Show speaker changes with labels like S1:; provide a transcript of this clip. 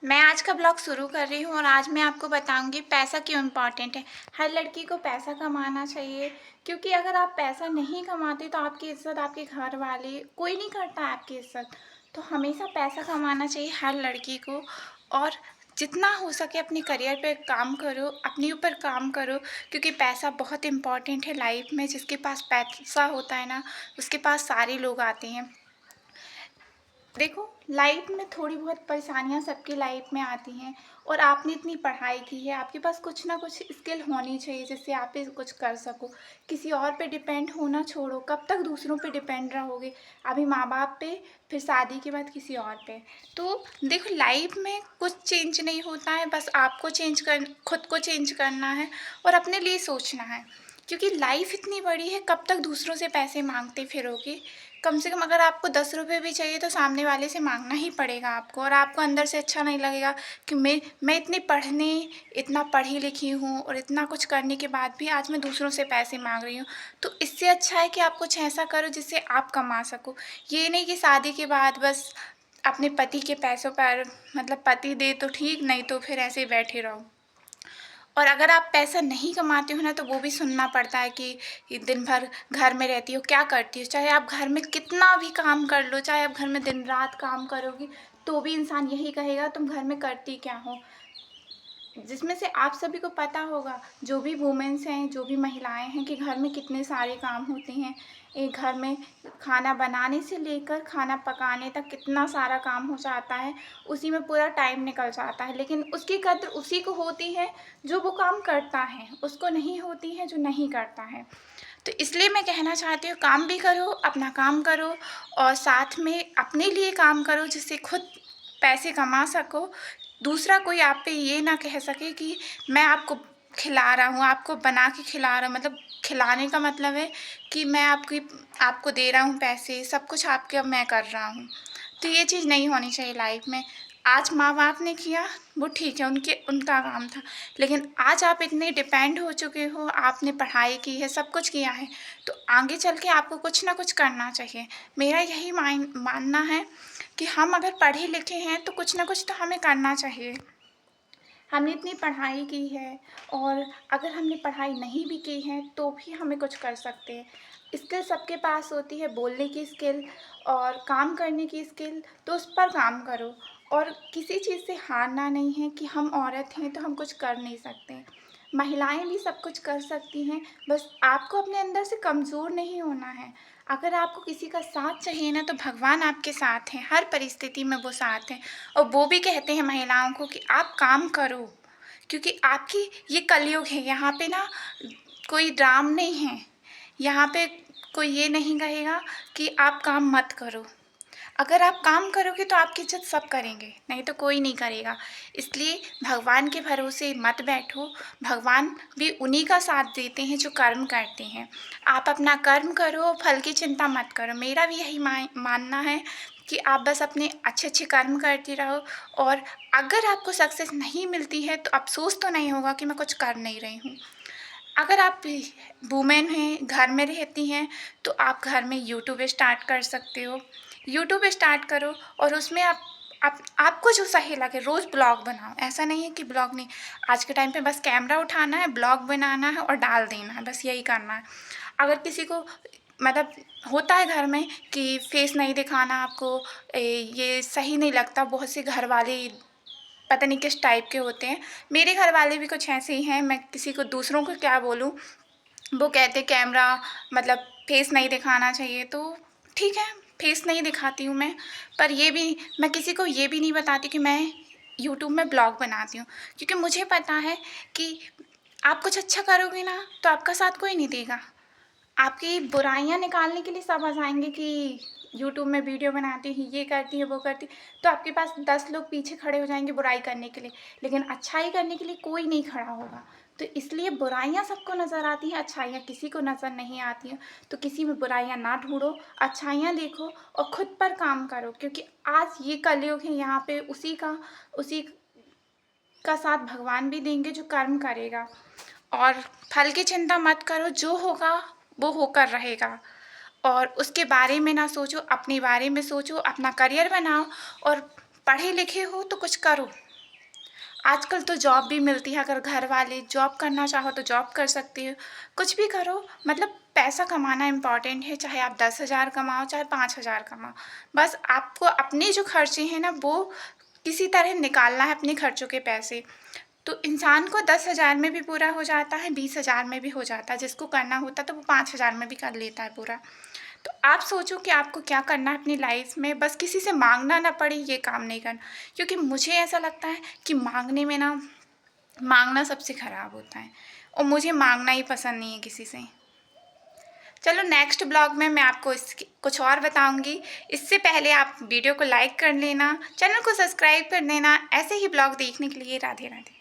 S1: मैं आज का ब्लॉग शुरू कर रही हूँ और आज मैं आपको बताऊंगी पैसा क्यों इम्पॉर्टेंट है। हर लड़की को पैसा कमाना चाहिए, क्योंकि अगर आप पैसा नहीं कमाते तो आपकी इज्जत आपके घर वाले कोई नहीं करता है आपकी इज्जत। तो हमेशा पैसा कमाना चाहिए हर लड़की को। और जितना हो सके अपने करियर पे काम करो, अपने ऊपर काम करो, क्योंकि पैसा बहुत इम्पॉर्टेंट है लाइफ में। जिसके पास पैसा होता है ना, उसके पास सारे लोग आते हैं। देखो, लाइफ में थोड़ी बहुत परेशानियां सबकी लाइफ में आती हैं। और आपने इतनी पढ़ाई की है, आपके पास कुछ ना कुछ स्किल होनी चाहिए जिससे आप भी कुछ कर सको। किसी और पे डिपेंड होना छोड़ो। कब तक दूसरों पे डिपेंड रहोगे? अभी माँ बाप पे, फिर शादी के बाद किसी और पे। तो देखो, लाइफ में कुछ चेंज नहीं होता है, बस आपको खुद को चेंज करना है और अपने लिए सोचना है। क्योंकि लाइफ इतनी बड़ी है, कब तक दूसरों से पैसे मांगते फिरोगे? कम से कम अगर आपको 10 रुपये भी चाहिए तो सामने वाले से मांगना ही पड़ेगा आपको। और आपको अंदर से अच्छा नहीं लगेगा कि मैं इतना पढ़ी लिखी हूँ और इतना कुछ करने के बाद भी आज मैं दूसरों से पैसे मांग रही हूँ। तो इससे अच्छा है कि आप कुछ ऐसा करो जिससे आप कमा सको। ये नहीं कि शादी के बाद बस अपने पति के पैसों पर, मतलब पति दे तो ठीक, नहीं तो फिर ऐसे ही बैठे रहो। और अगर आप पैसा नहीं कमाते हो ना, तो वो भी सुनना पड़ता है कि ये दिन भर घर में रहती हो, क्या करती हो। चाहे आप घर में कितना भी काम कर लो, चाहे आप घर में दिन रात काम करोगी, तो भी इंसान यही कहेगा तुम घर में करती क्या हो। जिसमें से आप सभी को पता होगा, जो भी वुमेन्स हैं, जो भी महिलाएं हैं, कि घर में कितने सारे काम होते हैं। एक घर में खाना बनाने से लेकर खाना पकाने तक कितना सारा काम हो जाता है। उसी में पूरा टाइम निकल जाता है, लेकिन उसकी कद्र उसी को होती है जो वो काम करता है, उसको नहीं होती है जो नहीं करता है। तो इसलिए मैं कहना चाहती हूँ, काम भी करो, अपना काम करो, और साथ में अपने लिए काम करो जिससे खुद पैसे कमा सको। दूसरा कोई आप पे ये ना कह सके कि मैं आपको खिला रहा हूँ, आपको बना के खिला रहा हूँ। मतलब खिलाने का मतलब है कि मैं आपको दे रहा हूँ पैसे, सब कुछ आपके, अब मैं कर रहा हूँ। तो ये चीज़ नहीं होनी चाहिए लाइफ में। आज माँ बाप ने किया वो ठीक है, उनका काम था। लेकिन आज आप इतने डिपेंड हो चुके हो, आपने पढ़ाई की है, सब कुछ किया है, तो आगे चल के आपको कुछ ना कुछ करना चाहिए। मेरा यही मानना है कि हम अगर पढ़े लिखे हैं तो कुछ ना कुछ तो हमें करना चाहिए। हमने इतनी पढ़ाई की है, और अगर हमने पढ़ाई नहीं भी की है तो भी हमें कुछ कर सकते हैं। स्किल सबके पास होती है, बोलने की स्किल और काम करने की स्किल, तो उस पर काम करो। और किसी चीज़ से हारना नहीं है कि हम औरत हैं तो हम कुछ कर नहीं सकते। महिलाएं भी सब कुछ कर सकती हैं, बस आपको अपने अंदर से कमज़ोर नहीं होना है। अगर आपको किसी का साथ चाहिए ना, तो भगवान आपके साथ हैं, हर परिस्थिति में वो साथ हैं। और वो भी कहते हैं महिलाओं को कि आप काम करो, क्योंकि आपकी ये कलयुग है। यहाँ पे ना कोई ड्राम नहीं है, यहाँ पे कोई ये नहीं कहेगा कि आप काम मत करो। अगर आप काम करोगे तो आपकी इज़्ज़त सब करेंगे, नहीं तो कोई नहीं करेगा। इसलिए भगवान के भरोसे मत बैठो। भगवान भी उन्हीं का साथ देते हैं जो कर्म करते हैं। आप अपना कर्म करो, फल की चिंता मत करो। मेरा भी यही मानना है कि आप बस अपने अच्छे अच्छे कर्म करते रहो। और अगर आपको सक्सेस नहीं मिलती है तो अफसोस तो नहीं होगा कि मैं कुछ कर नहीं रही हूँ। अगर आप वुमेन हैं, घर में रहती हैं, तो आप घर में यूट्यूब स्टार्ट कर सकते हो। यूट्यूब स्टार्ट करो और उसमें आपको जो सही लगे रोज़ ब्लॉग बनाओ। ऐसा नहीं है कि ब्लॉग नहीं, आज के टाइम पे बस कैमरा उठाना है, ब्लॉग बनाना है और डाल देना है, बस यही करना है। अगर किसी को, मतलब होता है घर में कि फेस नहीं दिखाना आपको, ये सही नहीं लगता। बहुत से घर वाले पता नहीं किस टाइप के होते हैं। मेरे घर वाले भी कुछ ऐसे ही हैं, मैं किसी को, दूसरों को क्या बोलूँ। वो कहते कैमरा, मतलब फेस नहीं दिखाना चाहिए, तो ठीक है, फेस नहीं दिखाती हूँ मैं। पर ये भी, मैं किसी को ये भी नहीं बताती कि मैं यूट्यूब में ब्लॉग बनाती हूँ, क्योंकि मुझे पता है कि आप कुछ अच्छा करोगे ना तो आपका साथ कोई नहीं देगा। आपकी बुराइयां निकालने के लिए सब आ जाएंगे कि यूट्यूब में वीडियो बनाती है, ये करती है, वो करती, तो आपके पास 10 लोग पीछे खड़े हो जाएंगे बुराई करने के लिए, लेकिन अच्छाई करने के लिए कोई नहीं खड़ा होगा। तो इसलिए बुराइयां सबको नज़र आती हैं, अच्छाइयाँ किसी को नज़र नहीं आती हैं। तो किसी में बुराइयां ना ढूंढो, अच्छाइयाँ देखो और खुद पर काम करो, क्योंकि आज ये कलयुग है। यहाँ पे उसी का साथ भगवान भी देंगे जो कर्म करेगा। और फल की चिंता मत करो, जो होगा वो होकर रहेगा। और उसके बारे में ना सोचो, अपने बारे में सोचो, अपना करियर बनाओ। और पढ़े लिखे हो तो कुछ करो, आजकल तो जॉब भी मिलती है, अगर घर वाले जॉब करना चाहो तो जॉब कर सकती हो, कुछ भी करो, मतलब पैसा कमाना इम्पॉर्टेंट है, चाहे आप 10,000 कमाओ चाहे 5,000 कमाओ। बस आपको अपने जो खर्चे हैं ना वो किसी तरह निकालना है, अपने खर्चों के पैसे। तो इंसान को 10,000 में भी पूरा हो जाता है, 20,000 में भी हो जाता है, जिसको करना होता है तो वो 5,000 में भी कर लेता है पूरा। तो आप सोचो कि आपको क्या करना है अपनी लाइफ में, बस किसी से मांगना ना पड़े ये काम नहीं करना। क्योंकि मुझे ऐसा लगता है कि मांगने में ना, मांगना सबसे ख़राब होता है, और मुझे मांगना ही पसंद नहीं है किसी से। चलो नेक्स्ट ब्लॉग में मैं आपको इसकी कुछ और बताऊंगी। इससे पहले आप वीडियो को लाइक कर लेना, चैनल को सब्सक्राइब कर देना। ऐसे ही ब्लॉग देखने के लिए राधे राधे।